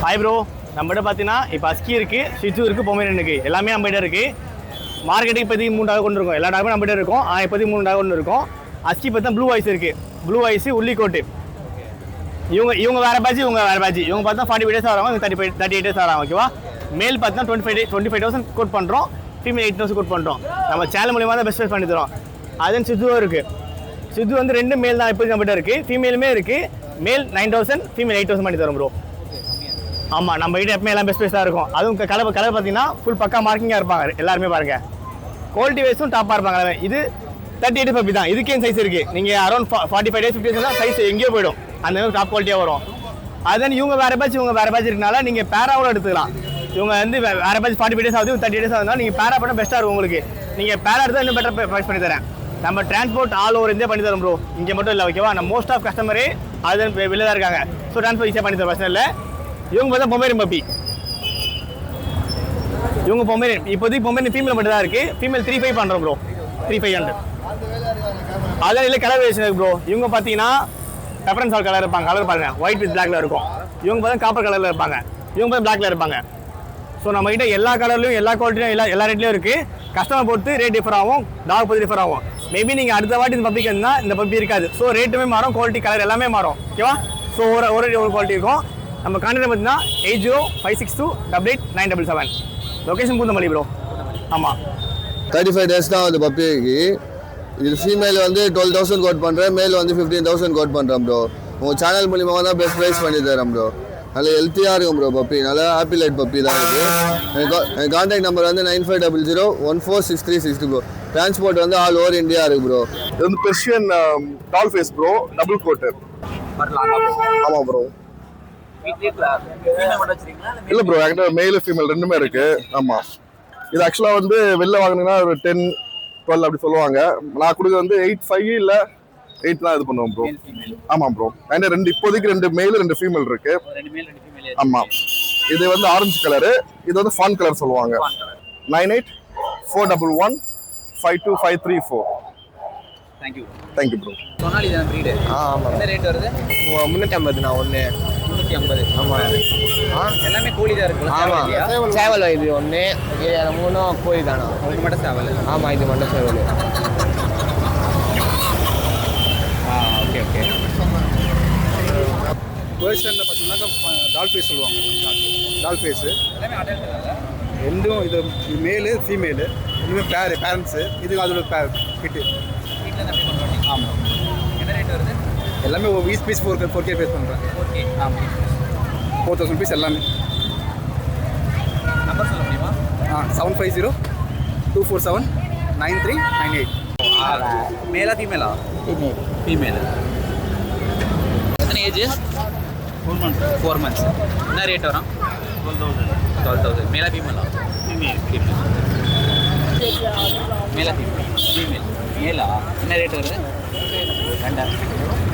Hi bro, நம்மகிட்ட பார்த்தீங்கன்னா இப்போ அஸ்கி இருக்குது, ஷிட்சு இருக்குது, பொமேரியன் இருக்குது, எல்லாமே நம்மகிட்ட இருக்குது. மார்க்கெட்டுக்கு இப்போதைக்கு 3 டாக் கொண்டு இருக்கும், எல்லா டாக்குமே நம்மகிட்ட இருக்கும். இப்போதைக்கு 3 டாக் கொண்டு இருக்கும். அஸ்கி பார்த்தா ப்ளூ ஐஸ் இருக்குது, ப்ளூ ஐஸு உள்ளிக்கோட்டு. இவங்க வேறு பேட்ச், இவங்க வேறு பேட்ச். இவங்க பார்த்தா 40 டேஸ் ஆகிறாங்க, இவங்க 38 டேஸ் ஆகிறாங்க. ஓகேவா? மேல் பார்த்தீங்கன்னா 25,000 கோட் பண்ணுறோம், ஃபீமேல் 8,000 கோட் பண்ணுறோம். நம்ம சேனல் மூலியமாக தான் பெஸ்ட் ப்ரைஸ் பண்ணி தரோம். அதுன்னு சித்துவும் இருக்குது. சித்து வந்து 2 மேல் தான் இப்போதைக்கு நம்மகிட்ட இருக்குது, ஃபீமேலுமே இருக்குது. மேல் 9,000, ஃபீமேல் 8,000 பண்ணி தரோம் ப்ரோ. ஆமாம், நம்ம கிட்ட எப்பவுமே எல்லாம் பெஸ்ட் ப்ரைஸாக இருக்கும். அதுவும் கலர் பார்த்தீங்கன்னா ஃபுல் பக்கா மார்க்கிங்காக இருப்பாங்க எல்லாருமே. பாருங்கள், குவாலிட்டி வைஸும் டாப்பாக இருப்பாங்க. இது 38 பப்பி தான். இதுக்கே சைஸ் இருக்குது. நீங்கள் அரௌண்ட் 45 டேஸ் 50 டேஸ் தான் சைஸ் எங்கேயோ போயிடும், அந்த மாதிரி டாப் குவாலிட்டியாக வரும். அதுதான் இவங்க வேறு பேட்ச், இவங்க வேறு பேட்ச் இருக்கனால நீங்கள் பேராவோட எடுத்துக்கலாம். இவங்க வந்து வேறு பேட்ச் 45 டேஸ் ஆகுது, 30 டேஸ் ஆகுதுனால நீங்கள் பேரா பண்ணால் பெஸ்ட்டாக இருக்கும் உங்களுக்கு. நீங்கள் பேரா எடுத்தால் இன்னும் பெட்டர் ப்ரைஸ் பண்ணி தரேன். நம்ம டிரான்ஸ்போர்ட் ஆல் ஓவர் இந்தியா பண்ணி தரோம் ப்ரோ. இங்கே மட்டும் இல்லை, ஓகேவா? நம்ம மோஸ்ட் ஆஃப் கஸ்டமரே அது வெளில தான் இருக்காங்க. ஸோ டிரான்ஸ்போர்ட் ஈஸியாக பண்ணி தரோம், பிரச்சனை இல்லை. இவங்க பார்த்தா பொமேரியன் பப்பி. இவங்க பொமேரியன் இப்போதைக்கு பொமேரியன் ஃபீமேல் மட்டும் தான் இருக்குது. ஃபீமேல் 3,500 பண்ணுறோம் ப்ரோ, 3,500. அதான் இல்லை கலர் வேரியேஷன் இருக்குது ப்ரோ. இவங்க பார்த்தீங்கன்னா பெப்பரன்ஸ் ஆல் கலர் இருப்பாங்க, கலர் பாருங்கள், ஒயிட் வித் பிளாக்ல இருக்கும். இவங்க பார்த்தா காப்பர் கலரில் இருப்பாங்க, இவங்க பார்த்தா பிளாக்ல இருப்பாங்க. ஸோ நம்மகிட்ட எல்லா கலர்லையும் எல்லா குவாலிட்டியும் எல்லா ரேட்லையும் இருக்குது. கஸ்டமர் பொறுத்து ரேட் டிஃபர் ஆகும், டாக் பொறுத்து டிஃபர் ஆகும். மேபி நீங்கள் அடுத்த வாட்டி இந்த பப்பிக்கு இருந்தால் இந்த பப்பி இருக்காது. ஸோ ரேட்டுமே மாறும், குவாலிட்டி கலர் எல்லாமே மாறும், ஓகேவா? ஸோ ஒரு குவாலிட்டி இருக்கும். நம்ம கான்டாக்ட் பார்த்தீங்கன்னா 8056288977. Location Poonamallee bro. ஆமாம், 35 டேஸ் தான் வந்து பப்பிக்கு. இது ஃபீமேல் வந்து 12,000 கோட் பண்ணுறேன், மேல் வந்து 15,000 கோட் பண்ணுறேன் ப்ரோ. உங்கள் சேனல் மூலியமாக தான் பெஸ்ட் ப்ரைஸ் பண்ணி தரேன் ப்ரோ. நல்ல ஹெல்த்தியாக இருக்கும் ப்ரோ பப்பி, நல்லா ஹாப்பி லைட் பப்பி தான் இருக்குது. என் கான்டாக்ட் நம்பர் வந்து 9500146360 ப்ரோ. டிரான்ஸ்போர்ட் வந்து ஆல் ஓவர் இந்தியா இருக்குது ப்ரோ. இது வந்து Persian doll face bro, double coat. ஆமாம் ப்ரோ. இல்லை ப்ரோ, என்கிட்ட மேல் ஃபீமேல் ரெண்டுமே இருக்கு. ஆமாம், இது ஆக்சுவலாக வந்து வெளில வாங்கினீங்கன்னா ஒரு 10-12 அப்படி சொல்லுவாங்க. நான் கொடுக்குறது வந்து 8-5 இல்லை 8 தான் இது பண்ணுவோம் ப்ரோ. ஆமாம் ப்ரோ, என்கிட்ட இப்போதைக்கு 2 மேல் 2 ஃபீமேல் இருக்கு. ஆமாம், இது வந்து ஆரஞ்சு கலரு, இது வந்து ஃபான் கலர் சொல்லுவாங்க. 9841152534. Thank you bro. சொன்னாலி தான் ப்ரீடு. ஆமாம். என்ன ரேட் வருது? 350 நான் ஒன்று. 350. ஆமாம். எல்லாமே கோழி தான் இருக்கு. ஆமாம், சேவல் இது ஒன்று, இது 3 கோழி தானா? இது மட்டும் சேவல். ஆமாம், இது மட்டும் சேவல். ஓகே. பெர்ஷியனில் பார்த்தீங்கன்னா டால் ஃபேஸ் சொல்லுவாங்க. டால் ஃபேஸு ரெண்டும், இது மேலு ஃபீமேலு ரெண்டுமே பேரண்ட்ஸு. இது அதோட கிட்டு. ஆமாம். என்ன ரேட் வருது? எல்லாமே ஒரு 20 பீஸ் 4K பேஸ் பண்ணுறேன். ஓகே. ஆமாம், 4,000 பீஸ் எல்லாமே. நம்பர் சொல்ல முடியுமா? 750-247-9398. மேலா ஃபீமேலா? ஃபீமேல். எத்தனை ஏஜ்? 4 months. என்ன ரேட் வரும்? 12,000. மேலா ஃபீமேலா? ஃபீமேல். மேலா ஃபீமேல்? மேலா? என்ன ரேட் வருது?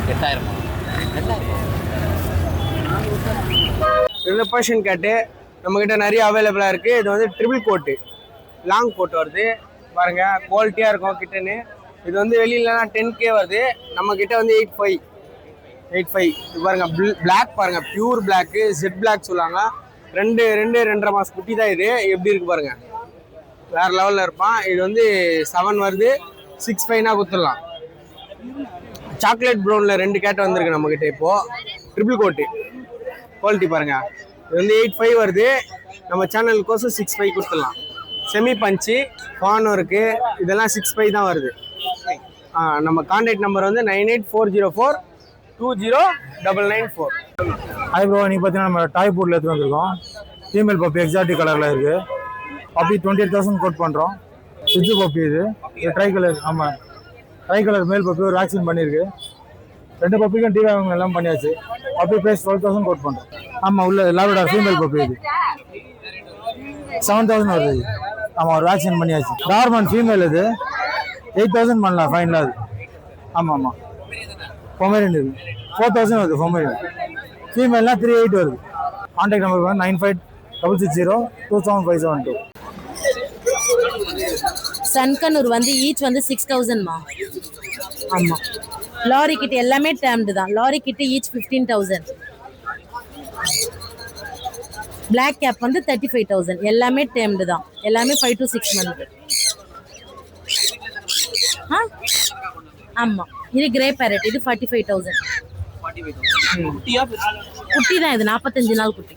8,000. இது பர்ஷியன் கேட்டு நம்மக்கிட்ட நிறைய அவைலபிளாக இருக்குது. இது வந்து ட்ரிபிள் கோட்டு, லாங் கோட் வருது பாருங்கள், குவாலிட்டியாக இருக்கும் கிட்டன்னு. இது வந்து வெளியிலனா 10K வருது, நம்மக்கிட்ட வந்து 8,500. இது பாருங்கள், பிளாக் பாருங்கள், பியூர் பிளாக்கு, ஜெட் பிளாக் சொல்லுவாங்க. 2.5 மாதம் குட்டி தான். இது எப்படி இருக்குது பாருங்கள், வேறு லெவலில் இருப்பான். இது வந்து 7 வருது, 6,500 கொடுத்துடலாம். சாக்லேட் ப்ரௌனில் 2 கேட் வந்திருக்கு நம்மக்கிட்ட இப்போது. ட்ரிபிள் கோட்டு குவாலிட்டி பாருங்கள், இது வந்து 8,500 வருது. நம்ம சேனலுக்கோசம் 6,500 கொடுத்துடலாம். செமி பஞ்சு ஃபானும் இருக்குது, இதெல்லாம் 6,500 தான் வருது. நம்ம கான்டாக்ட் நம்பர் வந்து 9840420994. ஹாய் ப்ரோ, நீங்கள் பார்த்தீங்கன்னா நம்ம டாய் பூட்டில் எடுத்து வந்திருக்கோம். ஃபீமேல் பப்பி எக்ஸாட்டிக் கலரில் இருக்குது. பப்பி 28,000 கோட் பண்ணுறோம். சிஜு பப்பி இது ட்ரை கலர். ஆமாம், ட்ரை கலர் மேல் பப்பி ஒரு வேக்சின் பண்ணியிருக்கு. 2 பப்பிக்கும் டிவி எல்லாம் பண்ணியாச்சு. பப்பி ப்ரைஸ் 12,000 கோட் பண்ணுறோம். ஆமாம், உள்ள லாபடா ஃபீமேல் பப்பி இது 7,000 வருது. ஆமாம், ஒரு வேக்சின் பண்ணியாச்சு. டார்மன் ஃபீமேல் இது 8,000 பண்ணலாம் ஃபைனலாக அது. ஆமாம், பொமேரியன் இது 4,000 வருது. பொமேரியன் ஃபீமேல்னால் 3,800 வருது. கான்டாக்ட் நம்பர் வந்து 9566027572. சன்கனூர் வந்து ஈச் வந்து 6,000மா. ஆமாம், லாரி கிட்ட எல்லாமே டேம்டு தான். லாரி கிட்ட ஈச் 15,000. பிளாக் கேப் வந்து 35,000. எல்லாமே டேம்டு தான், எல்லாமே 5 to 6 மந்த். ஆமாம், இது கிரே பேரட், இது 45,000. குட்டி தான், இது 45 நாள் குட்டி.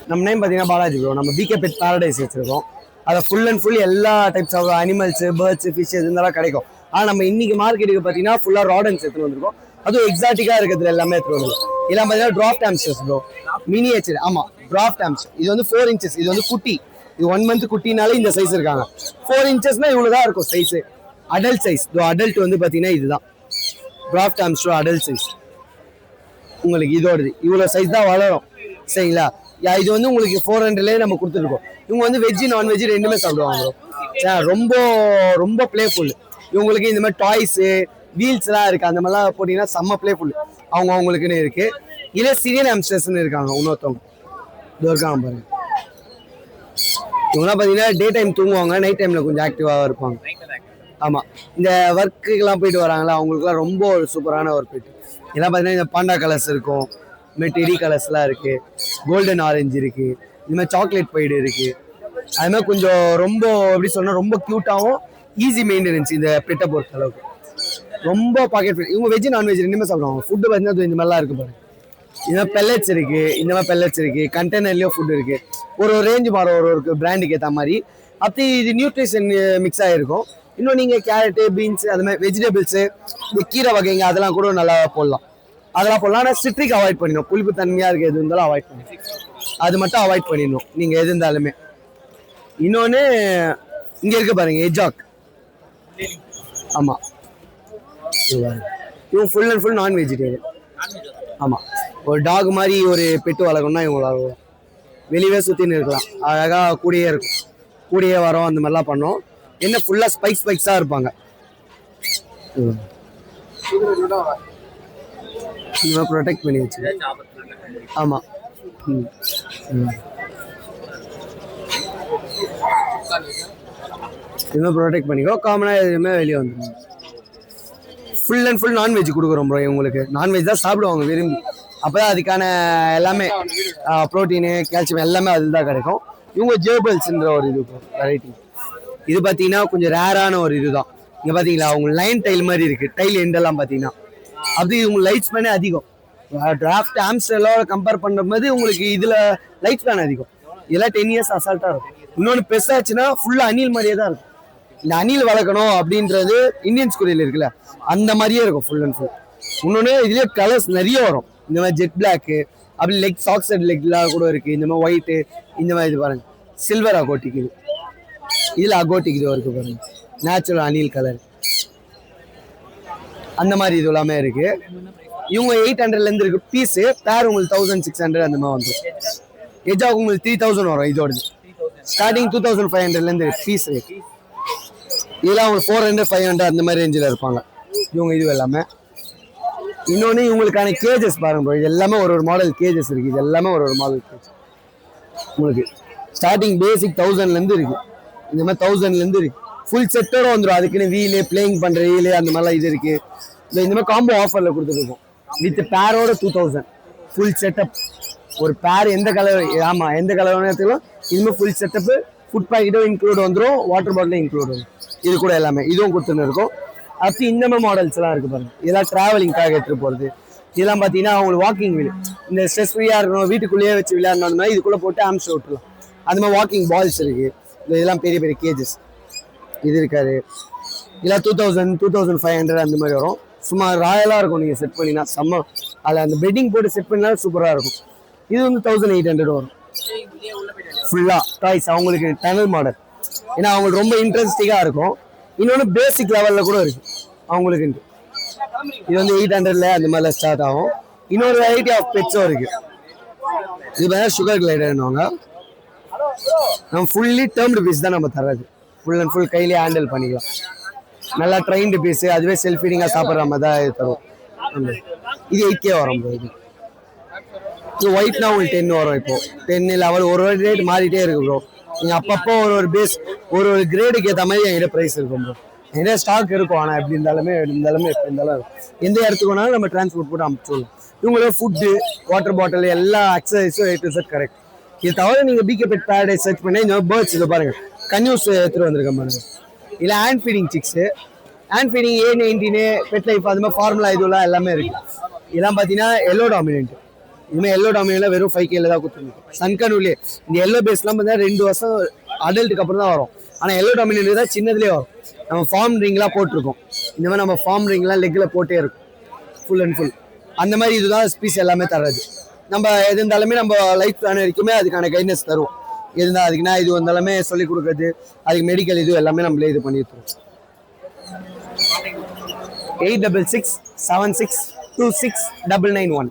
நம்ம நேம் பார்த்தீங்கன்னா பாலாஜி ப்ரோ. நம்ம பிகே பெட் பாரடைஸ் வச்சிருக்கோம். அதை ஃபுல் அண்ட் ஃபுல் எல்லா types of animals, birds, fishes இதெல்லாம் கிடைக்கும். ஆனால் நம்ம இன்னைக்கு மார்க்கெட்டுக்கு பார்த்தீங்கன்னா ஃபுல்லாக ராடன்ஸ் எடுத்துகிட்டு வந்திருக்கோம். அதுவும் எக்ஸாட்டிக்காக இருக்கிறதுல எல்லாமே எடுத்துகிட்டு வந்திருக்கோம். இதெல்லாம் பார்த்தீங்கன்னா டிராஃப்ட் ஹாம்ஸ்டர்ஸ் ப்ரோ, மினியேச்சர். ஆமாம், டிராஃப்ட் ஹாம்ஸ்டர். இது வந்து 4 inches. இது வந்து குட்டி. இது 1 month குட்டினாலே இந்த சைஸ் இருக்காங்க. 4 inchesனா இவ்வளோ தான் இருக்கும் சைஸு. Adult size. அடல்ட் வந்து பார்த்தீங்கன்னா இதுதான் டிராஃப்ட் ஹாம்ஸ்டர் அடல்ட் சைஸ். உங்களுக்கு இதோடது இவ்வளோ சைஸ் தான் வளரும், சரிங்களா? இது வந்து உங்களுக்கு 400லேயே நம்ம கொடுத்துருக்கோம். இவங்க வந்து வெஜ்ஜு நான்வெஜ்ஜு ரெண்டுமே சாப்பிடுவாங்க ப்ரோ. ரொம்ப ரொம்ப பிளேஃபுல். இவங்களுக்கு இந்த மாதிரி டாய்ஸு, வீல்ஸ்லாம் இருக்குது. அந்த மாதிரிலாம் போட்டிங்கன்னா செம்ம பிளேஃபுல். அவங்களுக்குன்னு இருக்குது. இல்லை சிரியன் ஹாம்ஸ்டர்ஸ்ன்னு இருக்காங்க இன்னொருத்தவங்க. இது இருக்காங்க பாருங்க. இவங்களாம் பார்த்தீங்கன்னா டே டைம் தூங்குவாங்க, நைட் டைமில் கொஞ்சம் ஆக்டிவாக இருப்பாங்க. ஆமாம், இந்த ஒர்க்குக்கெல்லாம் போயிட்டு வராங்களா அவங்களுக்குலாம் ரொம்ப ஒரு சூப்பரான ஒரு பெட். இதெல்லாம் பார்த்தீங்கன்னா இந்த பாண்டா கலர்ஸ் இருக்கும், இதுமாதிரி டெரி கலர்ஸ்லாம் இருக்குது, கோல்டன் ஆரஞ்சு இருக்குது, இந்த மாதிரி சாக்லேட் பைடு இருக்குது. அது மாதிரி கொஞ்சம் ரொம்ப எப்படி சொன்னால் ரொம்ப க்யூட்டாகவும் ஈஸி மெயின்டெனன்ஸ் இந்த பெட்டை பொறுத்த அளவுக்கு. ரொம்ப பாக்கெட் ஃபுட். இவங்க வெஜ் நான்வெஜ் ரெண்டுமே சாப்பிடுவாங்க. ஃபுட்டு பார்த்தீங்கன்னா இந்த மாதிரிலாம் இருக்குது பாருங்க. இந்த மாதிரி பெல்லட்ஸ் இருக்குது, இந்த மாதிரி பெல்லட்ஸ் இருக்குது, கண்டெய்னர்லேயும் ஃபுட் இருக்குது. ஒரு ரேஞ்சு மாறும் ஒரு பிராண்டுக்கு ஏற்ற மாதிரி. அப்படி இது நியூட்ரிஷன் மிக்ஸ் ஆகிருக்கும். இன்னும் நீங்கள் கேரட்டு, பீன்ஸ், அது மாதிரி வெஜிடபிள்ஸு, இந்த கீரை வகைங்க அதெல்லாம் கூட நல்லா போடலாம். அதெல்லாம் போடலாம். ஆனால் சிட்ரிக் அவாய்ட் பண்ணிடணும். புளிப்பு தன்மையாக இருக்குது எது இருந்தாலும் அவாய்ட் பண்ணணும். அது மட்டும் அவாய்ட் பண்ணிடணும் நீங்கள் எது இருந்தாலுமே. இன்னொன்று இங்கே இருக்க பாருங்க, எஜாக். ஆமாம், இவங்க ஃபுல் அண்ட் ஃபுல் நான் வெஜிடேரியன். ஆமாம், ஒரு டாக் மாதிரி ஒரு பெட்டு வளர்க்கணும்னா இவங்க வெளியே சுற்றின்னு இருக்கலாம். அழகாக கூடயே இருக்கும், கூடயே வரோம், அந்த மாதிரிலாம் பண்ணோம். என்ன ஃபுல்லாக ஸ்பைக்ஸாக இருப்பாங்க. ப்ரொடெக்ட் பண்ணி வச்சு. ஆமாம், இதுமாதிரி ப்ரொடெக்ட் பண்ணிக்கோ. காமனாக எதுவுமே வெளியே வந்துடும். ஃபுல் அண்ட் ஃபுல் நான்வெஜ் கொடுக்குறோம் ப்ரோ. இவங்களுக்கு நான்வெஜ் தான் சாப்பிடுவாங்க விரும்பி. அப்போ தான் அதுக்கான எல்லாமே ப்ரோட்டீனு, கால்சியம் எல்லாமே அதில் தான் கிடைக்கும். இவங்க ஜேர்பல்ஸ்ன்ற ஒரு இது வெரைட்டி. இது பார்த்தீங்கன்னா கொஞ்சம் ரேரான ஒரு இதுதான். இங்கே பார்த்தீங்களா அவங்க லைன் டைல் மாதிரி இருக்குது. டைல் எண்டெல்லாம் பார்த்தீங்கன்னா அப்படி இவங்க லைட் ஸ்பேனே அதிகம். டிராஃப்ட் ஹாம்ஸ்டர்லாம் கம்பேர் பண்ணும்போது உங்களுக்கு இதில் லைட் ஸ்பேன் அதிகம். இதெல்லாம் 10 years அசால்ட்டாக இருக்கும். இன்னொன்று பெருசாச்சுன்னா ஃபுல்லாக அணில் மாதிரியே தான் இருக்கும். இந்த அணில் வளர்க்கணும் அப்படின்றது இந்தியன் ஸ்கூலில் இருக்குல்ல, அந்த மாதிரியே இருக்கும் ஃபுல் அண்ட் ஃபுல். இன்னொன்று இதுலேயே கலர்ஸ் நிறைய வரும். இந்த மாதிரி ஜெட் பிளாக்கு, அப்படி லெக் சாக்ஸ் லெக்லாம் கூட இருக்குது. இந்த மாதிரி ஒயிட்டு, இந்த மாதிரி இது பாருங்கள், சில்வர் அகோட்டிக். இது இதில் அகோட்டிக் இது இருக்குது பாருங்கள், நேச்சுரல் அணில் கலர். அந்த மாதிரி இது எல்லாமே இருக்குது. இவங்க 800லேருந்து இருக்குது பீஸு. பேர் உங்களுக்கு 1600 அந்த மாதிரி வந்துடும். எஜாக உங்களுக்கு 3000 வரும். இதோடது ஸ்டார்டிங் 2500லேருந்து பீஸ் ரேட். இதெல்லாம் உங்களுக்கு 400, 500 அந்த மாதிரி ரேஞ்சில் இருப்பாங்க இவங்க இது எல்லாமே. இன்னொன்று இவங்களுக்கான கேஜஸ் பாருங்க ப்ரோ. இது எல்லாமே ஒரு மாடல் கேஜஸ் இருக்குது. இது எல்லாமே ஒரு மாடல் கேஜ். உங்களுக்கு ஸ்டார்டிங் பேசிக் 1000லேருந்து இருக்குது. இந்த மாதிரி 1000லேருந்து இருக்குது. ஃபுல் செட்டோட வந்துடும். அதுக்குன்னு வீலு, பிளேயிங் பண்ணுற வீலு அந்த மாதிரிலாம் இது இருக்குது. இந்த மாதிரி காம்போ ஆஃபரில் கொடுத்துருக்கோம். வித் பேரோட 2000 ஃபுல் செட்டப். ஒரு பேர் எந்த கலர், ஆமாம் எந்த கலர் வேணும் இதுமாதிரி ஃபுல் செட்டப்பு. ஃபுட் பேக்கெட்டும் இன்க்ளூட் வந்துடும், வாட்டர் பாட்டிலும் இன்க்ளூட் வந்துடும். இது கூட எல்லாமே இதுவும் கொடுத்துன்னு இருக்கும். அப்படி இந்த மாதிரி மாடல்ஸ்லாம் இருக்குது பாருங்கள். இதெல்லாம் ட்ராவலிங்காக எடுத்துகிட்டு போகிறது. இதெல்லாம் பார்த்தீங்கன்னா அவங்களுக்கு வாக்கிங் வீல். இந்த ஸ்ட்ரெஸ் ஃப்ரீயாக இருக்கணும், வீட்டுக்குள்ளேயே வச்சு விளையாடணும், இது கூட போட்டு ஆம்ஸ்டர் விட்டுலாம். அந்த மாதிரி வாக்கிங் பால்ஸ் இருக்குது. இதெல்லாம் பெரிய பெரிய கேஜஸ் இது இருக்காது. இதெல்லாம் 2000, 2500 அந்த மாதிரி வரும். சும்மா ராயலாக இருக்கும். நீங்கள் செட் பண்ணினா செம்ம. அதில் அந்த பெட்டிங் போட்டு செட் பண்ணினாலும் சூப்பராக இருக்கும். இது வந்து 1800 வரும். ஃபுல்லாக டாய்ஸ் அவங்களுக்கு டனல் மாடல். ஏன்னா அவங்களுக்கு ரொம்ப இன்ட்ரெஸ்டிங்காக இருக்கும். இன்னொன்று பேசிக் லெவலில் கூட இருக்குது அவங்களுக்கு. இது வந்து 800ல் அந்த மாதிரிலாம் ஸ்டார்ட் ஆகும். இன்னொரு வெரைட்டி ஆஃப் பெட்ஸும் இருக்குது. இது பார்த்தா சுகர் கிளைடர்னுவாங்க. நம்ம ஃபுல்லி டேர்ம்டு பீஸ் தான் நம்ம தர்றது. ஃபுல் அண்ட் ஃபுல் கையிலே ஹேண்டில் பண்ணிக்கலாம். நல்லா ட்ரைன்டு பீஸு, அதுவே செல்ஃப் ஃபீடிங்காக சாப்பிட்ற மாதிரி தான் இது தரும். இது 8K வரும் ப்ரோ. இது ஒயிட்னா உங்களுக்கு 10 வரும். இப்போது 10 லெவல் ஒரு ரேட் மாறிட்டே இருக்கு ப்ரோ. நீங்கள் அப்பப்போ ஒரு பேஸ் ஒரு கிரேடுக்கு ஏற்ற மாதிரி என்கிட்ட ப்ரைஸ் இருக்கும் ப்ரோ. நிறைய ஸ்டாக் இருக்கும். ஆனால் எப்படி இருந்தாலுமே எந்த இடத்துக்கு வேணாலும் நம்ம டிரான்ஸ்போர்ட் போட்டு அனுப்பிச்சுடலாம். இவங்களோட ஃபுட்டு, வாட்டர் பாட்டில் எல்லா அக்சசரிஸும் A to Z கரெக்ட். இது தவிர நீங்கள் பிகே பெட் பேரடைஸ் சர்ச் பண்ணி இந்த பேர்ட்ஸ் இதை பாருங்கள், கன்யூஸ் எடுத்துகிட்டு வந்திருக்கேன் பாருங்கள். இல்லை hand feeding six, hand feeding A19 pet life அது மாதிரி ஃபார்முலா இதுலாம் எல்லாமே இருக்குது. இதெல்லாம் பார்த்தீங்கன்னா எல்லோ டாமினன்ட். இதுமாதிரி எல்லோ டாமினன்ட்ல வெறும் 5K தான் கொடுத்துருக்கோம். சன்கனுலே இந்த எல்லோ பேஸ்லாம் பார்த்தீங்கன்னா 2 வருஷம் அடல்ட்டுக்கு அப்புறம் தான் வரும். ஆனால் எல்லோ டாமினன்ட் தான் சின்னதுலேயே வரும். நம்ம ஃபார்ம் ரிங்லாம் போட்டிருக்கோம். இந்த மாதிரி நம்ம ஃபார்ம் ரிங்லாம் லெக்கில் போட்டே இருக்கும் ஃபுல் அண்ட் ஃபுல். அந்த மாதிரி இதுதான் ஸ்பீஸ் எல்லாமே தர்றது. நம்ம எது இருந்தாலுமே நம்ம லைஃப் பிளான் வரைக்குமே அதுக்கான கைட்னஸ் தருவோம். எது இருந்தால் அதுக்குன்னா இது வந்தாலுமே சொல்லிக் கொடுக்குறது, அதுக்கு மெடிக்கல் இது எல்லாமே நம்மளே இது பண்ணி தருவோம். 8667626991